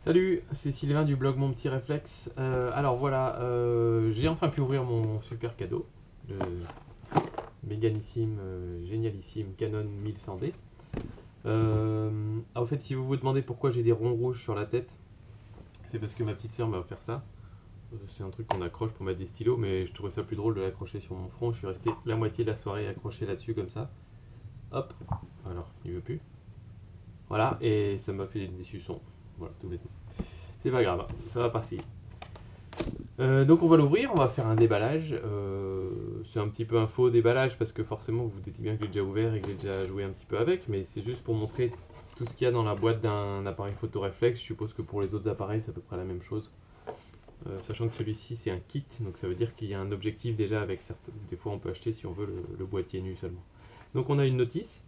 Salut, c'est Sylvain du blog Mon Petit Réflexe. Alors voilà, j'ai enfin pu ouvrir mon super cadeau, le méganissime, génialissime Canon 1100D. En fait, si vous vous demandez pourquoi j'ai des ronds rouges sur la tête, c'est parce que ma petite sœur m'a offert ça. C'est un truc qu'on accroche pour mettre des stylos, mais je trouvais ça plus drôle de l'accrocher sur mon front. Je suis resté la moitié de la soirée accroché là-dessus comme ça. Hop, alors il veut plus. Voilà, et ça m'a fait des suçons. Voilà, tout bêtement. C'est pas grave, ça va passer. Donc on va l'ouvrir, on va faire un déballage. C'est un petit peu un faux déballage parce que forcément vous vous dites bien que j'ai déjà ouvert et que j'ai déjà joué un petit peu avec, mais c'est juste pour montrer tout ce qu'il y a dans la boîte d'un appareil photo réflexe. Je suppose que pour les autres appareils c'est à peu près la même chose. Sachant que celui-ci c'est un kit, donc ça veut dire qu'il y a un objectif déjà avec certains. Des fois on peut acheter si on veut le boîtier nu seulement. Donc on a une notice.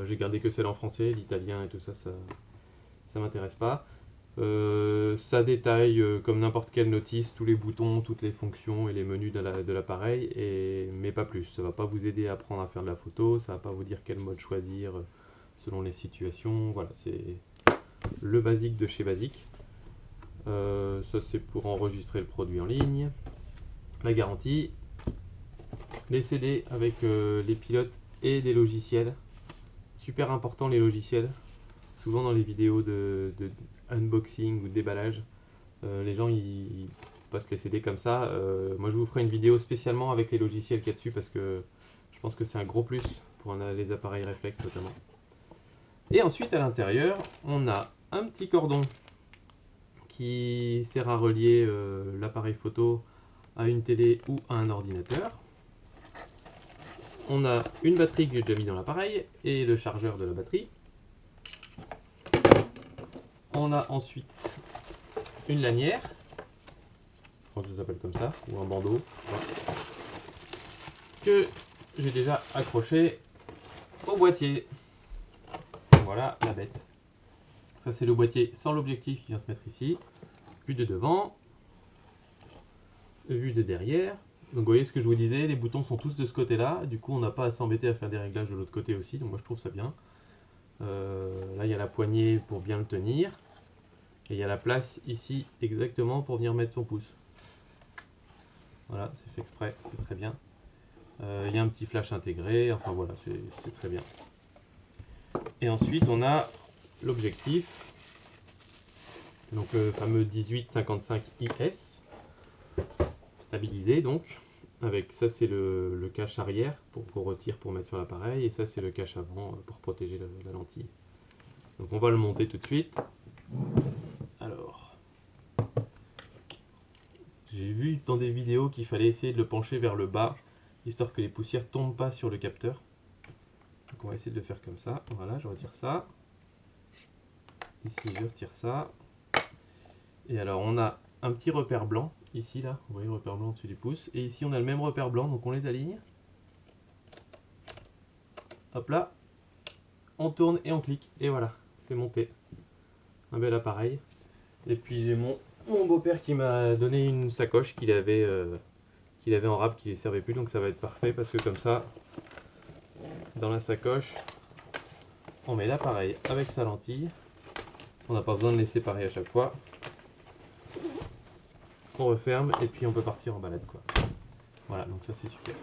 J'ai gardé que celle en français, l'italien et tout ça, ça m'intéresse pas. Ça détaille comme n'importe quelle notice tous les boutons, toutes les fonctions et les menus de l'appareil, mais pas plus. Ça va pas vous aider à apprendre à faire de la photo, ça va pas vous dire quel mode choisir selon les situations. Voilà, c'est le basique de chez Basique. Ça c'est pour enregistrer le produit en ligne. La garantie, les CD avec les pilotes et des logiciels. Super important les logiciels. Souvent dans les vidéos de unboxing ou de déballage, les gens ils passent les CD comme ça. Moi je vous ferai une vidéo spécialement avec les logiciels qu'il y a dessus parce que je pense que c'est un gros plus pour les appareils réflexes notamment. Et ensuite à l'intérieur, on a un petit cordon qui sert à relier l'appareil photo à une télé ou à un ordinateur. On a une batterie que j'ai déjà mis dans l'appareil et le chargeur de la batterie. On a ensuite une lanière, je crois que ça s'appelle comme ça, ou un bandeau, que j'ai déjà accroché au boîtier. Voilà la bête. Ça c'est le boîtier sans l'objectif qui vient se mettre ici. Vue de devant, vue de derrière. Donc vous voyez ce que je vous disais, les boutons sont tous de ce côté-là. Du coup on n'a pas à s'embêter à faire des réglages de l'autre côté aussi. Donc moi je trouve ça bien. Là il y a la poignée pour bien le tenir. Et il y a la place ici exactement pour venir mettre son pouce. Voilà, c'est fait exprès, c'est très bien. Il y a un petit flash intégré, enfin voilà, c'est très bien. Et ensuite on a l'objectif, donc le fameux 18-55 IS, stabilisé donc, avec ça c'est le cache arrière pour retirer pour mettre sur l'appareil, et ça c'est le cache avant pour protéger la lentille. Donc on va le monter tout de suite. Alors, j'ai vu dans des vidéos qu'il fallait essayer de le pencher vers le bas, histoire que les poussières ne tombent pas sur le capteur. Donc on va essayer de le faire comme ça. Voilà, je retire ça. Ici je retire ça. Et alors on a un petit repère blanc, ici là, vous voyez le repère blanc au-dessus du pouce. Et ici on a le même repère blanc, donc on les aligne. Hop là, on tourne et on clique. Et voilà, c'est monté. Un bel appareil. Et puis j'ai mon beau-père qui m'a donné une sacoche qu'il avait en rab qui ne servait plus, donc ça va être parfait parce que comme ça, dans la sacoche, on met l'appareil avec sa lentille. On n'a pas besoin de les séparer à chaque fois. On referme et puis on peut partir en balade quoi. Voilà, donc ça c'est super.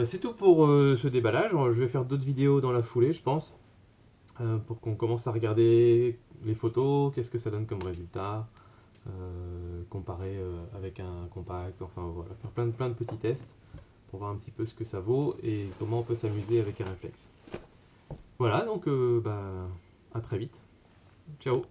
C'est tout pour ce déballage. Je vais faire d'autres vidéos dans la foulée, je pense, pour qu'on commence à regarder les photos, qu'est-ce que ça donne comme résultat, comparer avec un compact, enfin voilà, faire plein de petits tests pour voir un petit peu ce que ça vaut et comment on peut s'amuser avec un réflexe. Voilà, donc à très vite. Ciao.